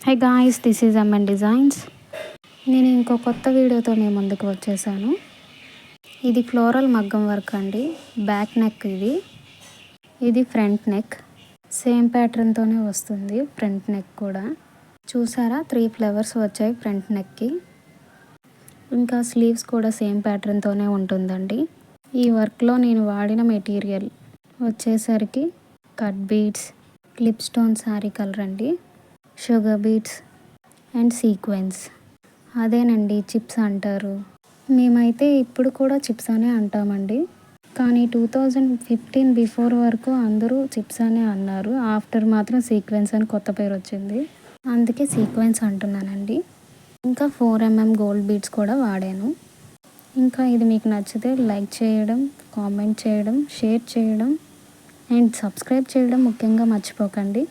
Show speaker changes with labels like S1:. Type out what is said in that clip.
S1: High guys, this is MN designs. నేను ఇంకో కొత్త వీడియోతో మీ ముందుకు వచ్చేసాను. ఇది ఫ్లోరల్ మగ్గం వర్క్ అండి. బ్యాక్ నెక్ ఇది ఫ్రంట్ నెక్. సేమ్ ప్యాటర్న్తోనే వస్తుంది ఫ్రంట్ నెక్ కూడా. చూసారా, 3 ఫ్లవర్స్ వచ్చాయి ఫ్రంట్ నెక్కి. ఇంకా స్లీవ్స్ కూడా సేమ్ ప్యాటర్న్తోనే ఉంటుందండి. ఈ వర్క్లో నేను వాడిన మెటీరియల్ వచ్చేసరికి cut beads, clip stone sari colour అండి, షుగర్ బీడ్స్ అండ్ సీక్వెన్స్. అదేనండి చిప్స్ అంటారు. మేమైతే ఇప్పుడు కూడా చిప్స్ అనే అంటామండి. కానీ 2015 బిఫోర్ వరకు అందరూ చిప్స్ అనే అన్నారు. ఆఫ్టర్ మాత్రం సీక్వెన్స్ అని కొత్త పేరు వచ్చింది. అందుకే సీక్వెన్స్ అంటున్నానండి. ఇంకా 4mm గోల్డ్ బీడ్స్ కూడా వాడాను. ఇంకా ఇది మీకు నచ్చితే లైక్ చేయడం, కామెంట్ చేయడం, షేర్ చేయడం అండ్ సబ్స్క్రైబ్ చేయడం ముఖ్యంగా మర్చిపోకండి.